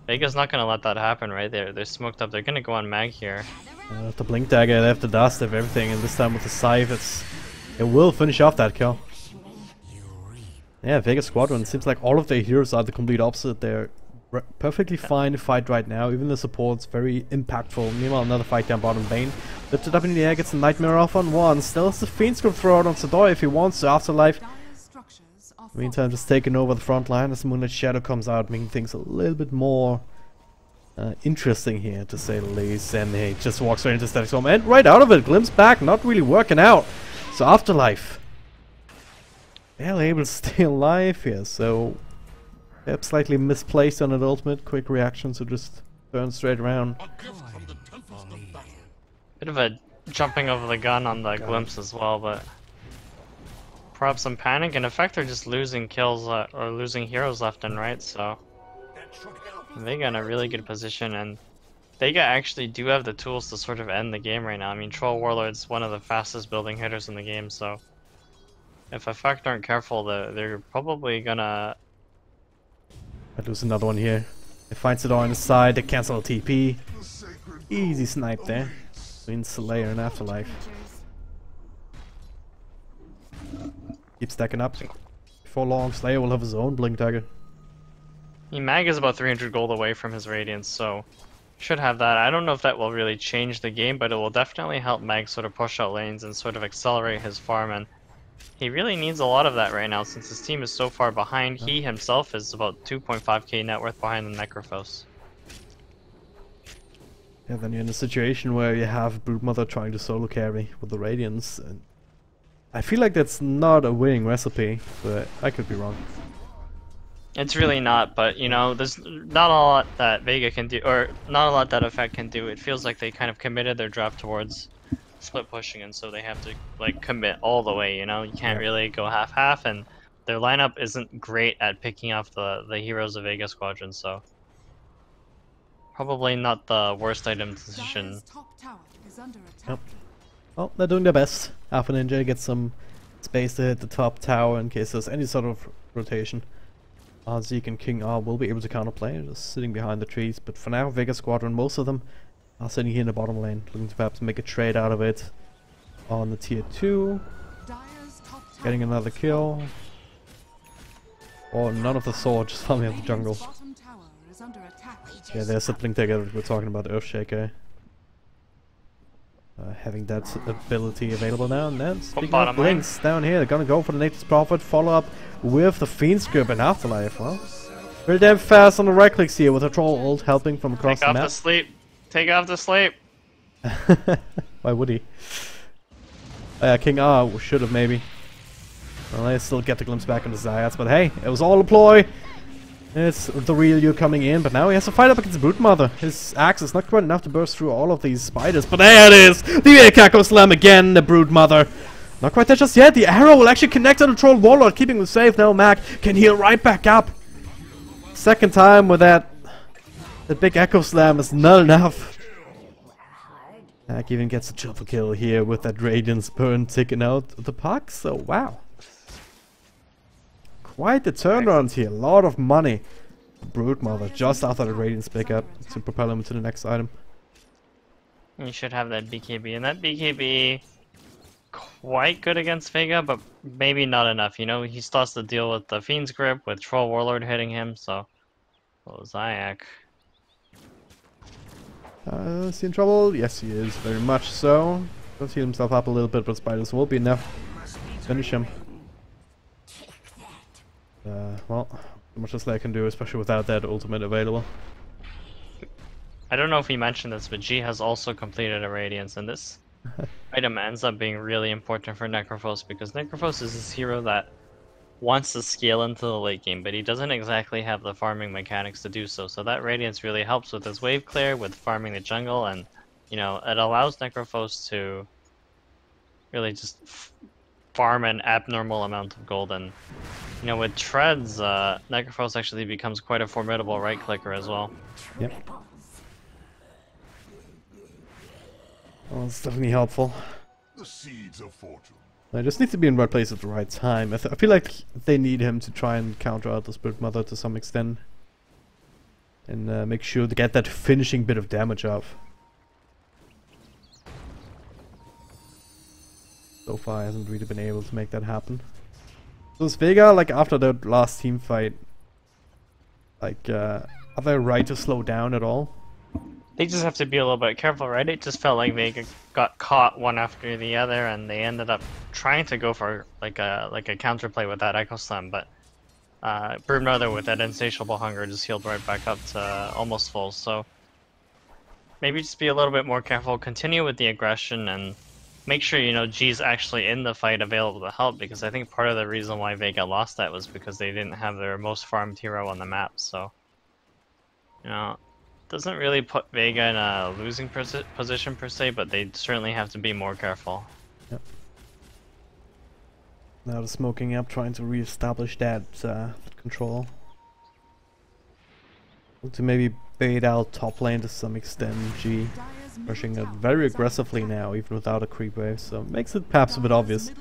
Vega's not gonna let that happen, right? They're smoked up. They're gonna go on Mag here. The Blink Dagger, they have the dust, they have everything, and this time with the Scythe, it will finish off that kill. Yeah, Vega Squadron, seems like all of their heroes are the complete opposite. They're perfectly fine to fight right now, even the support's very impactful. Meanwhile, another fight down bottom lane. Lifted up in the air, gets a Nightmare off on one. Still has the Fiend Script throw out on Sadoi if he wants to. Afterlife, Dire's structures are meantime, just taking over the front line as Moonlit Shadow comes out, making things a little bit more interesting here, to say the least. And he just walks right into Static Storm, and right out of it, Glimpse back, not really working out. So Afterlife, barely able to stay alive here, so perhaps slightly misplaced on an ultimate. Quick reaction, so just turn straight around. A gift from the tempest of battle. Bit of a jumping over the gun on the glimpse as well, but perhaps some panic and Effect are just losing kills or losing heroes left and right, so Vega in a really good position, and Vega actually do have the tools to sort of end the game right now. I mean, Troll Warlord's one of the fastest building hitters in the game, so if Effect aren't careful, they're probably gonna... Might lose another one here. They find Sador on the side, they cancel a TP. The sacred Easy snipe there. Between Slayer and Afterlife. Keep stacking up. Before long, Slayer will have his own Blink Dagger. Mag is about 300 gold away from his Radiance, so should have that. I don't know if that will really change the game, but it will definitely help Mag sort of push out lanes and sort of accelerate his farm, and he really needs a lot of that right now since his team is so far behind. He himself is about 2.5k net worth behind the Necrophos. Yeah, then you're in a situation where you have Broodmother trying to solo carry with the Radiance, and I feel like that's not a winning recipe, but I could be wrong. It's really not, but you know, there's not a lot that Vega can do, or not a lot that Effect can do. It feels like they kind of committed their draft towards split pushing, and so they have to like commit all the way, you know? You can't really go half-half, and their lineup isn't great at picking off the heroes of Vega Squadron, so probably not the worst item decision. Dire's top tower is under attack. Yep. Well, they're doing their best. Alpha Ninja gets some space to hit the top tower in case there's any sort of rotation. Zeke and King R will be able to counterplay, just sitting behind the trees, but for now, Vega Squadron, most of them are sitting here in the bottom lane, looking to perhaps make a trade out of it on the tier 2, Dire's top tower getting another kill, or none of the sword, just farming up the jungle. bottom tower is under attack. Yeah, there's a Blink Dagger we're talking about, Earthshaker. Having that ability available now, and then speaking of Blinks, down here, they're gonna go for the Nature's Prophet, follow up with the Fiend Script and Afterlife. Well, very damn fast on the right clicks here with a Troll ult helping from across Take the off to sleep. Take off to sleep. map. Why would he? King R should have maybe. Well, I still get the glimpse back on the Zayats, but hey, it was all a ploy. It's the real you coming in, but now he has to fight up against Broodmother. His axe is not quite enough to burst through all of these spiders, but there it is! The Echo Slam again, the Broodmother. Not quite there just yet. The arrow will actually connect on the Troll Warlord, keeping him safe. Now Mac can heal right back up. Second time with that. The big Echo Slam is not enough. Mac even gets a triple kill here with that Radiance burn ticking out the puck, so wow. Quite the turnaround here, a lot of money. Broodmother just after the Radiance pickup to propel him to the next item. You should have that BKB, and that BKB quite good against Vega, but maybe not enough. You know, he still has to deal with the Fiend's Grip, with Troll Warlord hitting him, so... Oh, Zayak. Is he in trouble? Yes, he is, very much so. Does heal himself up a little bit, but spiders will be enough. Finish him. Well, not much else I can do, especially without that ultimate available. I don't know if he mentioned this, but G has also completed a Radiance, and this item ends up being really important for Necrophos, because Necrophos is this hero that wants to scale into the late game, but he doesn't exactly have the farming mechanics to do so. So that Radiance really helps with his wave clear, with farming the jungle, and you know, it allows Necrophos to really just farm an abnormal amount of gold. And you know, with treads, Necrophos actually becomes quite a formidable right clicker as well. Yep. Well, it's definitely helpful. The seeds of fortune. I just need to be in the right place at the right time. I feel like they need him to try and counter out the Spirit Mother to some extent. And make sure to get that finishing bit of damage off. So far, I hasn't really been able to make that happen. So is Vega, like, after the last team fight, like, are they right to slow down at all? They just have to be a little bit careful, right? It just felt like Vega got caught one after the other, and they ended up trying to go for like a counterplay with that Echo Slam, but Broodmother with that insatiable hunger just healed right back up to almost full. So maybe just be a little bit more careful, continue with the aggression, and make sure, you know, G's actually in the fight available to help, because I think part of the reason why Vega lost that was because they didn't have their most farmed hero on the map. So, you know, doesn't really put Vega in a losing position per se, but they certainly have to be more careful. Yep. Now the smoking up, trying to re-establish that control. To maybe bait out top lane to some extent. G pushing it very aggressively now, even without a creep wave, so makes it perhaps a bit obvious.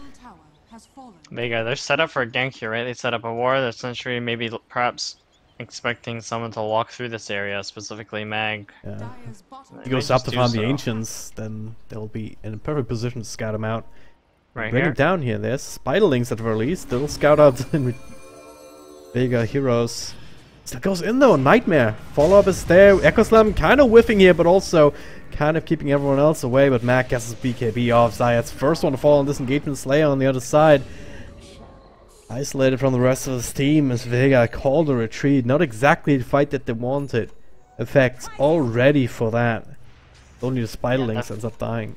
Vega, they're set up for a gank here, right? They set up a ward, their sentry, maybe perhaps expecting someone to walk through this area, specifically Mag. Yeah. If he goes up to farm the Ancients, then they'll be in a perfect position to scout him out. Right Bring here. him down here. There's Spiderlings at the very least. They'll scout out the Vega heroes. Still goes in though, Nightmare. Follow-up is there. Echo Slam kind of whiffing here, but also kind of keeping everyone else away. But Mag gets his BKB off. Zayat's first one to fall on this engagement. Slayer on the other side. Isolated from the rest of his team as Vega called a retreat. Not exactly the fight that they wanted. Effects all ready for that. Only the Spiderlings ends up dying.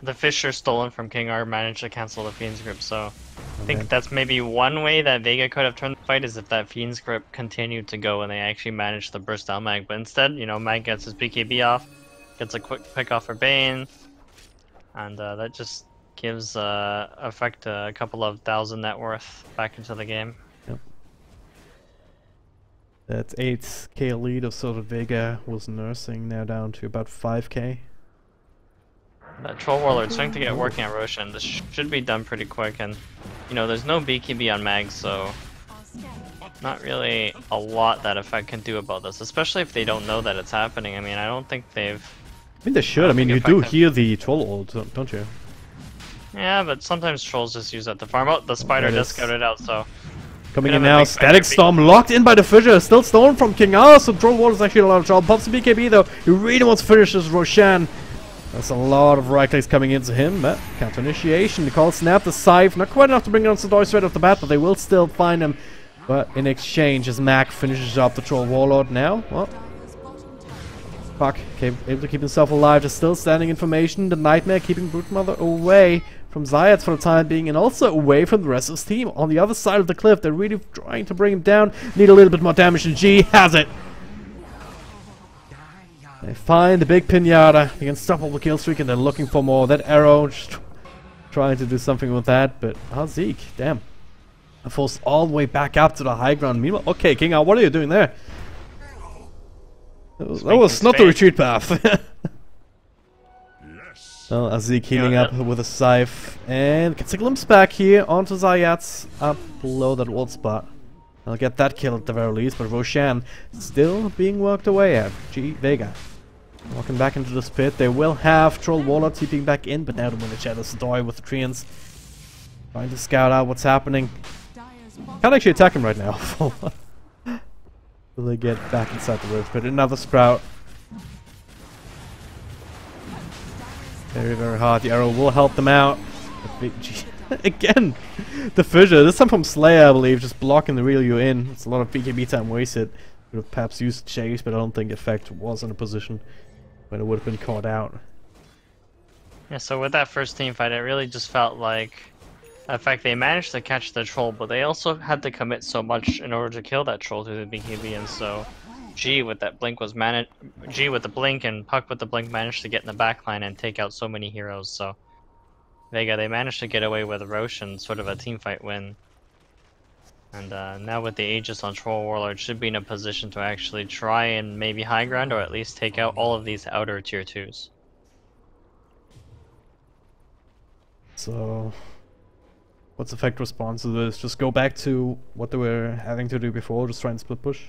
The Fisher stolen from King R managed to cancel the Fiend's Grip, so I think that's maybe one way that Vega could have turned the fight, is if that Fiend's Grip continued to go and they actually managed to burst down Mag. But instead, you know, Mag gets his BKB off, gets a quick pick off for Bane, and that just gives effect a couple of thousand net worth back into the game. Yep. That 8k lead of sort of Vega was nursing, now down to about 5k. That Troll Warlord starting to get working on Roshan. This should be done pretty quick, and you know, there's no BKB on Mag, so not really a lot that effect can do about this, especially if they don't know that it's happening. I mean, I don't think they've... I mean, they should. I mean, you do hear the Troll ult, don't you? Yeah, but sometimes trolls just use that to farm out. The spider does scout it out, so... Coming in now, Static Storm locked in by the Fissure, still stolen from King R, so Troll Warlord is actually a lot of trouble. Pops the BKB though, he really wants to finish this Roshan. There's a lot of right clicks coming into him, but counter initiation, the call snap, the scythe, not quite enough to bring down Sadoi straight off the bat, but they will still find him. But in exchange, as Mac finishes up the Troll Warlord now, well, Puck able to keep himself alive, just still standing in formation. The Nightmare keeping Broodmother away from Zayat for the time being, and also away from the rest of his team. On the other side of the cliff, they're really trying to bring him down. Need a little bit more damage, and G has it. They find the big pinata, the unstoppable kill streak, and they're looking for more. That arrow, just trying to do something with that, but Zeke, damn. Forced all the way back up to the high ground. Meanwhile, okay, King R, what are you doing there? That was not the retreat path. Well, Azik healing up with a scythe, and gets a glimpse back here onto Zayat's up below that wall spot. I'll get that kill at the very least, but Roshan still being worked away at Vega. Walking back into this pit. They will have Troll Warlord TPing back in, but now the Winter Shadows Doy with the Treants. Trying to scout out what's happening. Dire's bottom Can't actually attack him right now. Will they get back inside the rift? But another Sprout. Very, very hard. The arrow will help them out. Again, the fissure. This time from Slayer, I believe, just blocking the real you in. It's a lot of BKB time wasted. Could have perhaps used Chase, but I don't think Effect was in a position where it would have been caught out. Yeah, so with that first team fight, it really just felt like, in fact, they managed to catch the troll, but they also had to commit so much in order to kill that troll through the BKB, and so G with that blink was G with the blink and Puck with the blink managed to get in the backline and take out so many heroes. So Vega, they managed to get away with Roshan, sort of a team fight win. And now with the Aegis on Troll Warlord, should be in a position to actually try and maybe high ground or at least take out all of these outer tier 2s. So, what's Effect response to this? Just go back to what they were having to do before, just try and split push?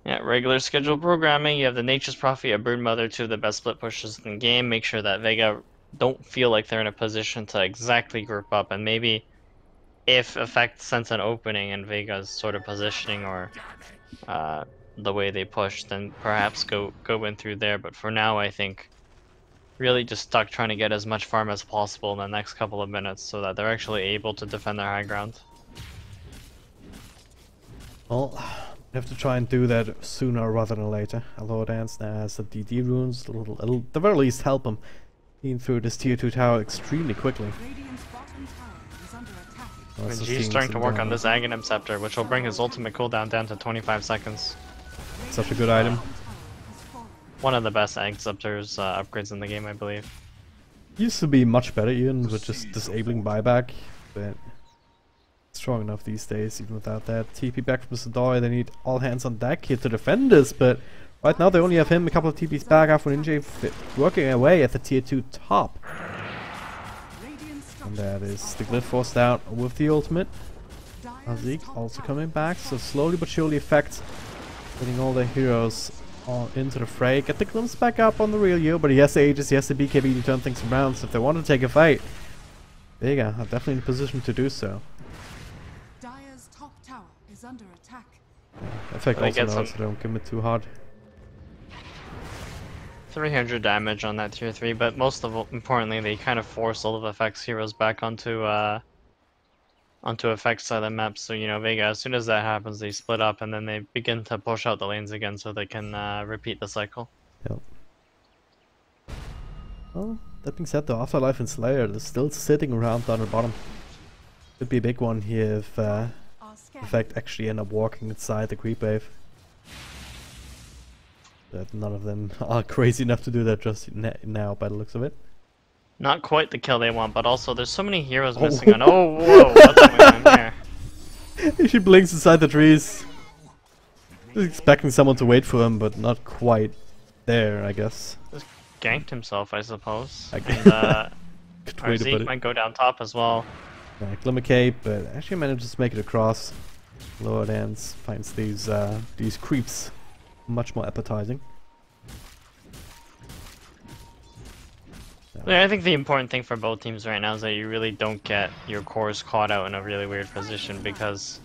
Yeah, regular schedule programming. You have the Nature's Prophet, a Brood Mother, two of the best split pushes in the game. Make sure that Vega don't feel like they're in a position to exactly group up, and maybe if Effect sense an opening and Vega's sort of positioning or the way they push, then perhaps go in through there. But for now, I think really just stuck trying to get as much farm as possible in the next couple of minutes so that they're actually able to defend their high ground. Well, we have to try and do that sooner rather than later. Although Dance now has the DD runes, it'll at the very least help him in through this tier 2 tower extremely quickly. Radiant's bottom tower is under attack. Well, He's starting to work on this Aghanim Scepter, which will bring his ultimate cooldown down to 25 seconds. Such a good item. One of the best Ag Scepters upgrades in the game, I believe. Used to be much better even with just disabling buyback, but strong enough these days even without that. TP back from Sadoi, they need all hands on deck here to defend this, but right now they only have him a couple of TPs back after Ninja working away at the tier 2 top. And that is the Glyph forced out with the ultimate. Azik also coming back, so slowly but surely Effect getting all the heroes into the fray. Get the glimpse back up on the real you, but he has the Aegis, he has the BKB to turn things around, so if they want to take a fight, Vega are definitely in a position to do so. Dire's top tower is under attack. Effect also knows, so don't give him it too hard. 300 damage on that tier 3, but most of importantly, they kind of force all of Effect's heroes back onto Effect's side of the map. So, you know, Vega, as soon as that happens, they split up and then they begin to push out the lanes again so they can repeat the cycle. Yep. Well, that being said, the Afterlife and Slayer is still sitting around down the bottom. Could be a big one here if Effect actually end up walking inside the creep wave. But none of them are crazy enough to do that just now by the looks of it. Not quite the kill they want, but also there's so many heroes missing on. Oh, whoa, what's going on here? She blinks inside the trees. Just expecting someone to wait for him, but not quite there, I guess. Just ganked himself, I suppose. I And Arzik might go down top as well. Glimmer Cape, but actually manages to make it across. Lower Dance finds these creeps much more appetizing. Yeah, I think the important thing for both teams right now is that you really don't get your cores caught out in a really weird position, because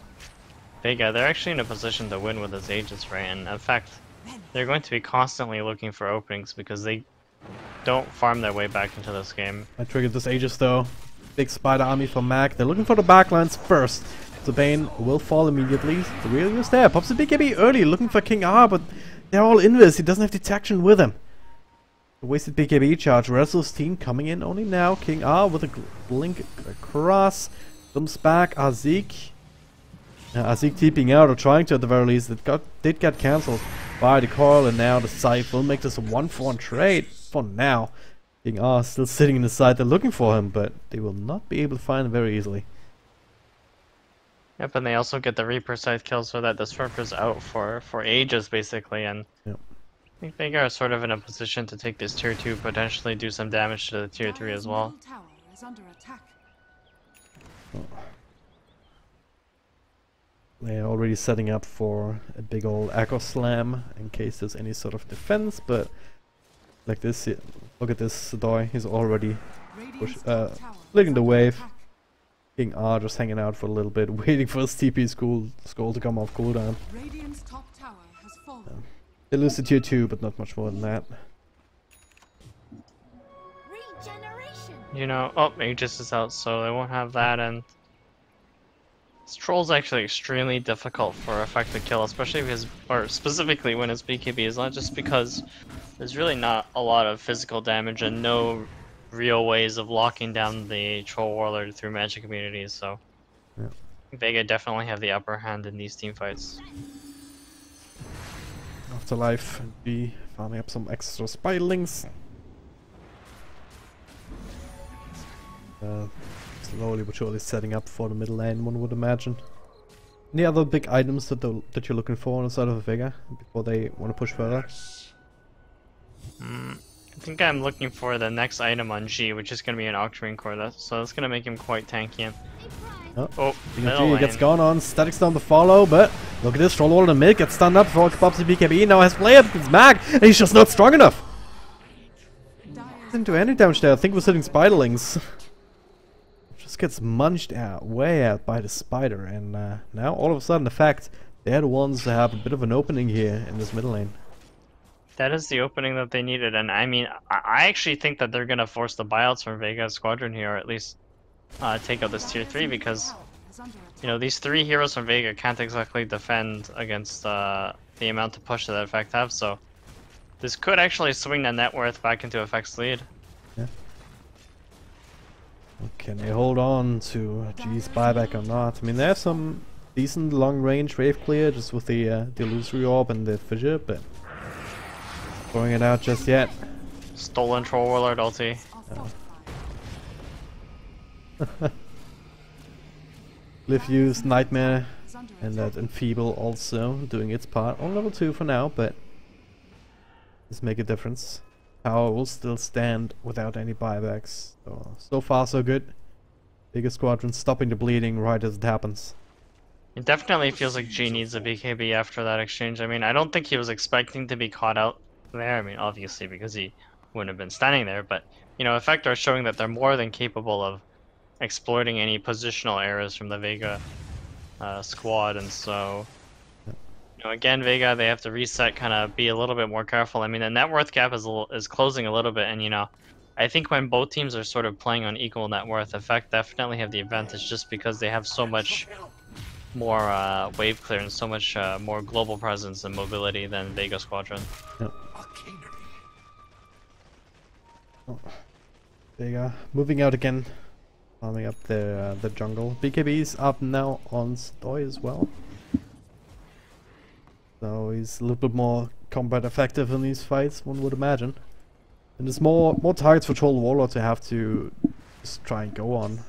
Vega, they're actually in a position to win with his Aegis, right? And in fact, they're going to be constantly looking for openings because they don't farm their way back into this game. I triggered this Aegis though. Big spider army from Mac. They're looking for the backlines first. The Bane will fall immediately. The real is there. Pops the BKB early, looking for King R, but they're all invis. He doesn't have detection with him. The wasted BKB charge. Restless team coming in only now. King R with a blink across. Comes back. Azik. Azik TPing out, or trying to at the very least. It did get cancelled by the coil, and now the Scythe will make this a 1-for-1 trade for now. King R still sitting in the side. They're looking for him, but they will not be able to find him very easily. Yep, and they also get the Reaper scythe kill so that Disruptor's out for ages, basically, and yep. I think Vega are sort of in a position to take this tier 2, potentially do some damage to the tier 3 as well. Dire's middle tower is under attack. Oh. They're already setting up for a big old Echo Slam in case there's any sort of defense, but Like this, look at this Doy. He's already Radiant's top tower splitting is the under wave. attack. King R just hanging out for a little bit, waiting for his TP skull to come off cooldown. Radiant's top tower has fallen. They lose the tier 2, but not much more than that. Regeneration. You know, oh, Magus is out, so they won't have that, and this troll's actually extremely difficult for Effect to kill, especially if his, or specifically when his BKB is not just because there's really not a lot of physical damage and no real ways of locking down the troll warlord through magic communities, so Yeah. Vega definitely have the upper hand in these team fights. Afterlife and B farming up some extra spiderlings. Slowly but surely setting up for the middle lane, one would imagine. Any other big items that you're looking for on the side of Vega before they want to push further? I think I'm looking for the next item on G, which is going to be an Octarine Core, so that's going to make him quite tanky. Oh, middle G gets lane. gone on, static stone to follow, but look at this, Troll Wall in the mid, gets stunned up before it pops the BKB, now has play up, it's Mag, and he's just not strong enough! Didn't do any damage there, I think we're sitting spiderlings. Just gets munched out, way out by the spider, and now all of a sudden the fact they're the ones that have a bit of an opening here in this middle lane. That is the opening that they needed, and I mean, I actually think that they're going to force the buyouts from Vega's squadron here, or at least take out this tier 3, because, you know, these 3 heroes from Vega can't exactly defend against the amount of push that Effect have, so this could actually swing the net worth back into Effect's lead. Yeah. Can they hold on to G's buyback or not? I mean, they have some decent long-range wave clear just with the illusory orb and the fissure, but throwing it out just yet. Stolen Troll Warlord ulti. Glyph use Nightmare and that Enfeeble also doing its part on level 2 for now, but does make a difference. Power will still stand without any buybacks. So far so good. Biggest squadron stopping the bleeding right as it happens. It definitely feels like G needs a BKB after that exchange. I mean, I don't think he was expecting to be caught out there. I mean, obviously, because he wouldn't have been standing there. But, you know, Effect are showing that they're more than capable of exploiting any positional errors from the Vega squad. And so, you know, again, Vega, they have to reset, kind of be a little bit more careful. I mean, the net worth gap is closing a little bit. And, you know, I think when both teams are sort of playing on equal net worth, Effect definitely have the advantage just because they have so much more wave clear and so much more global presence and mobility than Vega Squadron. Yep. Oh. Vega moving out again, farming up the jungle. BKB's up now on Stoy as well, so he's a little bit more combat effective in these fights, one would imagine. And there's more targets for Troll Warlord to have to just try and go on,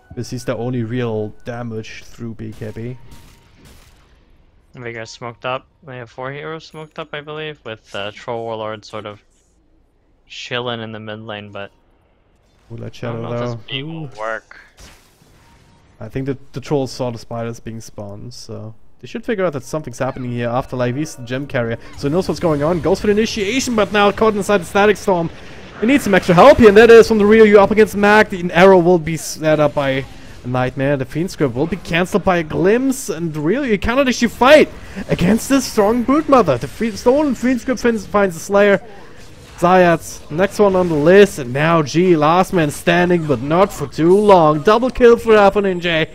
because he's the only real damage through BKB. Vega smoked up. They have 4 heroes smoked up, I believe, with Troll Warlord sort of chilling in the mid lane, but Moonlight I don't Shadow know if though. this beat will work. I think that the trolls saw the spiders being spawned, so they should figure out that something's happening here. Afterlife, he's the gem carrier, so he knows what's going on. Goes for the initiation, but now caught inside the static storm. He needs some extra help here, and that is from the rear. You up against Mag. The arrow will be set up by a Nightmare. The Fiend Script will be cancelled by a Glimpse, and really, you cannot actually fight against this strong Broodmother. The stolen Fiend Script finds the Slayer. Zayats, next one on the list, and now G, last man standing, but not for too long. Double kill for J.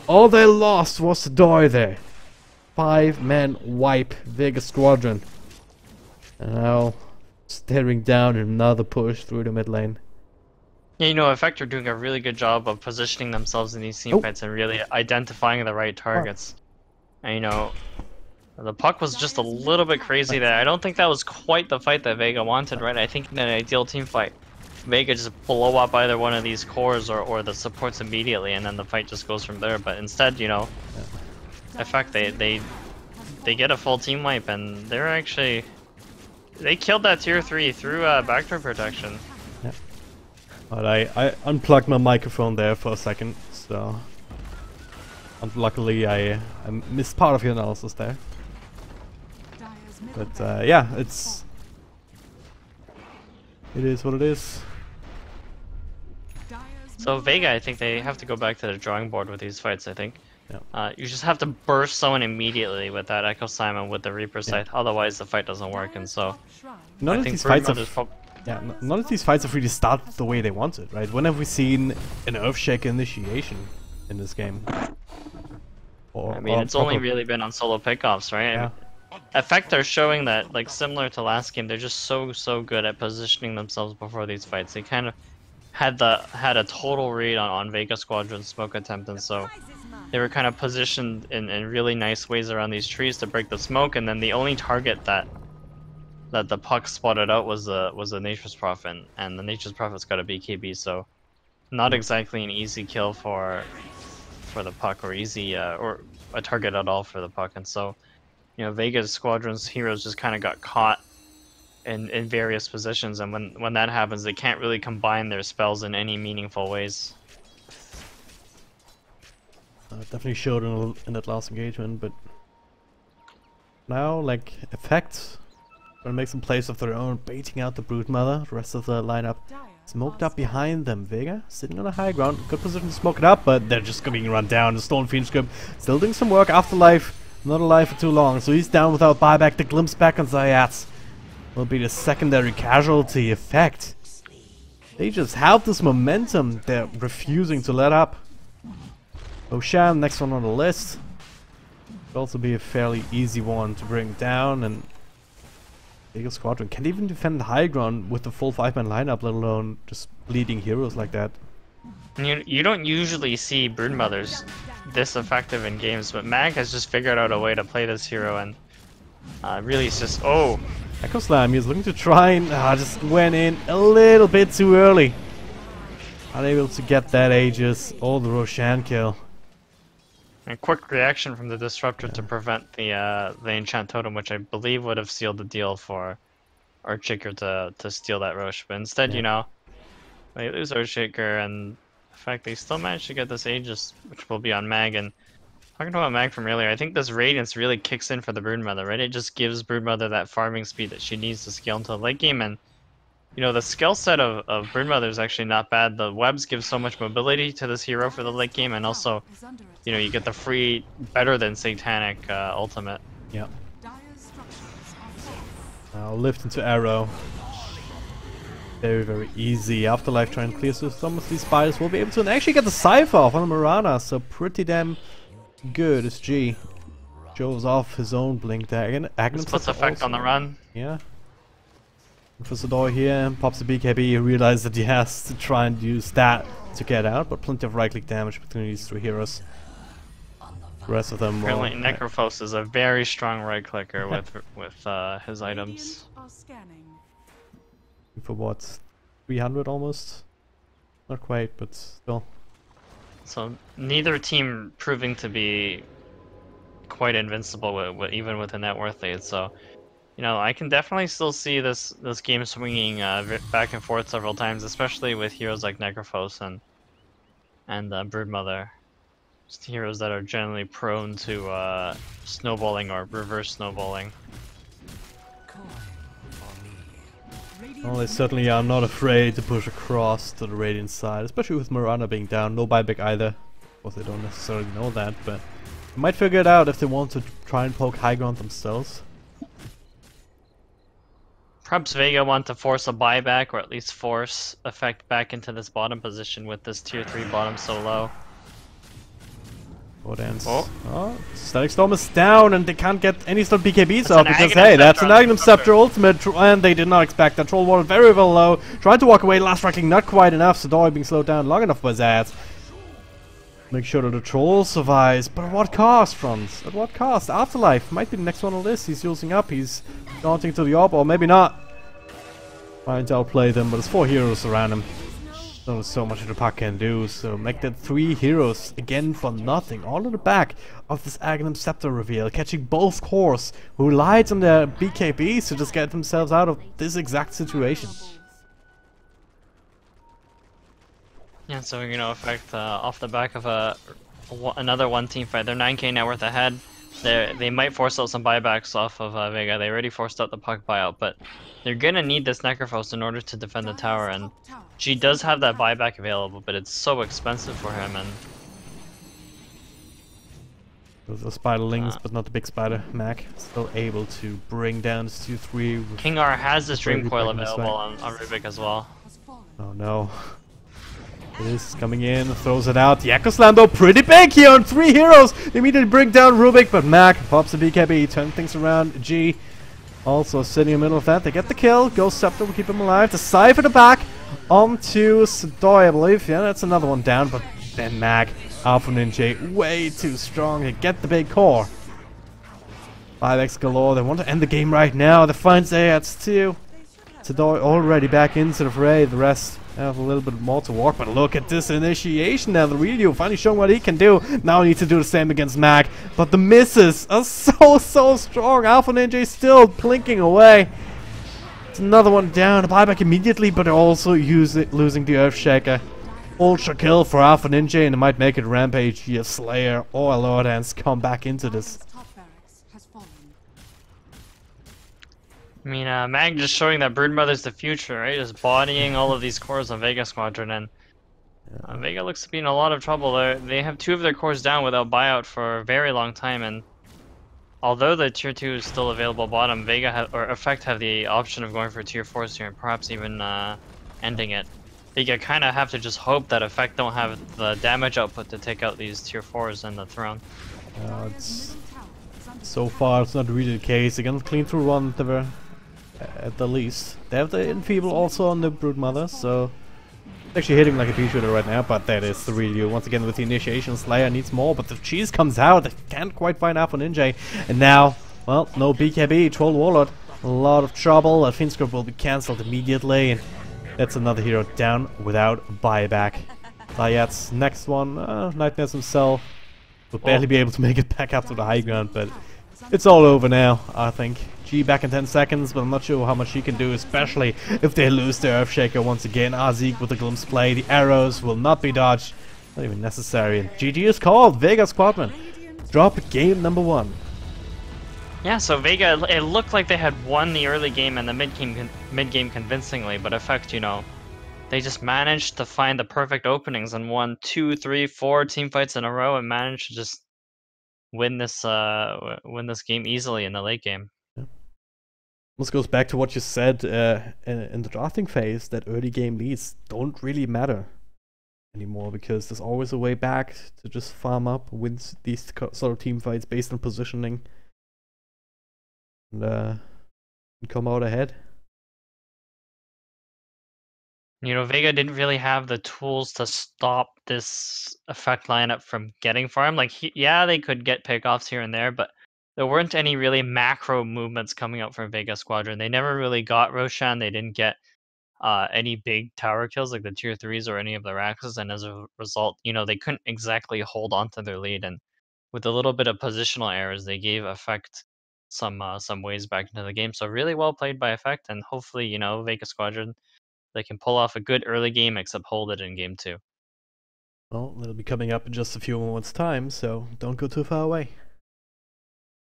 All they lost was the door there. 5-man wipe, Vega Squadron. And now staring down another push through the mid lane. Yeah, you know, Effect are doing a really good job of positioning themselves in these team fights and really identifying the right targets. And, you know, the puck was just a little bit crazy there. I don't think that was quite the fight that Vega wanted, right? I think in an ideal team fight, Vega just blow up either one of these cores or the supports immediately, and then the fight just goes from there. But instead, you know, Effect, they get a full team wipe, and they're actually... They killed that tier 3 through backdoor protection. Yeah. But I unplugged my microphone there for a second, so... Luckily I missed part of your analysis there. But yeah, it's It is what it is. Dire's So middle Vega, I tower think is they under have to go back to the drawing board with these fights, I think. Yeah. You just have to burst someone immediately with that Echo Simon with the Reaper Scythe, otherwise the fight doesn't work, and Dire's so top shrine None I of think these fights Broodmother's have. prob- Yeah, none of these fights have really started the way they wanted, right? When have we seen an Earthshaker initiation in this game? I mean, it's only proper- really been on solo pickoffs, right? Yeah. Effect are showing that, like, similar to last game, they're just so good at positioning themselves before these fights. They kind of had a total read on Vega Squadron's smoke attempt, and so they were kind of positioned in really nice ways around these trees to break the smoke, and then the only target that the puck spotted out was the Nature's Prophet, and the Nature's Prophet's got a BKB, so not exactly an easy kill for the puck, or easy or a target at all for the puck, and so Vega's Squadron's heroes just kind of got caught in various positions, and when that happens, they can't really combine their spells in any meaningful ways. Definitely showed in that last engagement, but now, like, effects gonna make some plays of their own, baiting out the Broodmother. The rest of the lineup Dire smoked are up behind them. Vega sitting on a high ground, good position to smoke it up, but they're just being run down. The Stone Phoenix Group still doing some work. Afterlife not alive for too long, so he's down without buyback. The glimpse back on CIS will be the secondary casualty. Effect. They just have this momentum they're refusing to let up. Roshan, next one on the list. Could also be a fairly easy one to bring down, and Vega Squadron can't even defend the high ground with the full 5-man lineup, let alone just bleeding heroes like that. You don't usually see Broodmothers this effective in games, but Mag has just figured out a way to play this hero, and really it's just Echo Slam, he's looking to try and just went in a little bit too early. Unable to get that Aegis or the Roshan kill. a quick reaction from the Disruptor to prevent the Enchant Totem, which I believe would have sealed the deal for Earthshaker to steal that Rosh, but instead, they lose Earthshaker, and in fact they still managed to get this Aegis, which will be on Mag. And talking about Mag from earlier, I think this Radiance really kicks in for the Broodmother, right? It just gives Broodmother that farming speed that she needs to scale into the late game, and the skill set of Broodmother is actually not bad. The webs give so much mobility to this hero for the late game, and also, is under attack. you get the free, better than Satanic ultimate. Yeah. Dire's structures are falling. Now lift into arrow. Very easy. Afterlife trying to clear some of these spiders. Will be able to actually get the Cypher off on the Marana, so pretty damn good as G shows off his own blink there. This puts effect on the run. Yeah. Professor Door here pops the BKB. He realizes that he has to try and use that to get out, but plenty of right-click damage between these three heroes. The rest of them will... Apparently, Necrophos is a very strong right-clicker with his items. Minions are scanning. For what? 300 almost? Not quite, but still. So neither team proving to be quite invincible even with a net worth lead. So, I can definitely still see this game swinging back and forth several times, especially with heroes like Necrophos and Broodmother. Just heroes that are generally prone to snowballing or reverse snowballing. Well, they certainly are not afraid to push across to the Radiant side, especially with Marana being down. No buyback either. Of course, they don't necessarily know that, but they might figure it out if they want to try and poke high ground themselves. Perhaps Vega want to force a buyback, or at least force effect back into this bottom position with this tier 3 bottom so low. Oh, Static Storm is down, and they can't get any sort of BKBs out because, Aghanim hey, that's an Scepter on Aghanim Scepter ultimate, and they did not expect that. Troll Wall very low. Trying to walk away, last striking not quite enough. Sadoi being slowed down long enough by Zaz. Make sure that the Troll survives, but at what cost, Franz? At what cost? Afterlife might be the next one on the list. He's using up, he's daunting to the orb, or maybe not. Trying to outplay them, but there's 4 heroes around him. There's so much the puck can do, so make that 3 heroes again for nothing. All in the back of this Aghanim Scepter reveal, catching both cores who relied on their BKBs to just get themselves out of this exact situation. Yeah, so effect off the back of another one team fight. They're 9k net worth ahead. They might force out some buybacks off of Vega. They already forced out the puck buyout, but they're gonna need this Necrophos in order to defend the tower, and she does have that buyback available, but it's so expensive for him, and Those are spiderlings, but not the big spider. Mac still able to bring down this 2-3. King R has this Dream Really Coil breaking this available way. on Rubik as well. Has fallen. Oh no. It is coming in, throws it out. The Echo Slam though pretty big here on 3 heroes. They immediately bring down Rubik, but Mac pops the BKB, turn things around. G also sitting in the middle of that. They get the kill. Ghost Scepter will keep him alive. The Cypher the back onto Sadoy, I believe. Yeah, that's another one down, but then Mac, Alpha Ninja, way too strong to get the big core. 5x galore. They want to end the game right now. They find Zayats too. Sadoy already back into the fray. The rest have a little bit more to walk, but look at this initiation now. The Ryu finally showing what he can do. Now he needs to do the same against Mac, but the misses are so strong. Alpha Ninja still plinking away. It's another one down. A buyback immediately, but also losing the Earthshaker. Ultra kill for Alpha Ninja, and it might make it Rampage here. Slayer or Lord Hands come back into this. Dire's top barracks has fallen. I mean, Mag just showing that Broodmother's the future, right? Just bodying all of these cores on Vega Squadron, and Vega looks to be in a lot of trouble. They have 2 of their cores down without buyout for a very long time, and although the tier 2 is still available bottom, Vega or Effect have the option of going for tier 4s here and perhaps even ending it. Vega kind of have to just hope that Effect don't have the damage output to take out these tier 4s in the throne. It's so far it's not really the case. They're gonna clean through one at the least. They have the Enfeeble also on the Broodmother, so actually hitting like a pea shooter right now, but that is the Ryu. Once again with the initiation, Slayer needs more, but the cheese comes out. They can't quite find Alpha Ninja. And now, well, no BKB, Troll Warlord. A lot of trouble. A Finscript will be cancelled immediately, and that's another hero down without buyback. Zayat's next one, Nightmares himself will barely be able to make it back up to the high ground, but it's all over now, I think. G back in 10 seconds, but I'm not sure how much he can do, especially if they lose their Earthshaker once again. Azik with the glimpse play. The arrows will not be dodged. Not even necessary. And GG is called. Vega Squadron drop game number 1. Yeah, so Vega, it looked like they had won the early game and the mid-game convincingly, but Effect, you know, they just managed to find the perfect openings and won 2, 3, 4 team fights in a row and managed to just win this game easily in the late game. This goes back to what you said in the drafting phase, that early game leads don't really matter anymore, because there's always a way back to just farm up, win these sort of team fights based on positioning, and come out ahead. You know, Vega didn't really have the tools to stop this Effect lineup from getting farm. Like, yeah, they could get pickoffs here and there, but there weren't any really macro movements coming out from Vega Squadron. They never really got Roshan. They didn't get any big tower kills like the tier 3s or any of the Raxes, and as a result, you know, they couldn't exactly hold on to their lead. And with a little bit of positional errors, they gave Effect some ways back into the game. So really well played by Effect, and hopefully, you know, Vega Squadron, they can pull off a good early game, except hold it in game 2. Well, it'll be coming up in just a few moments' time, so don't go too far away.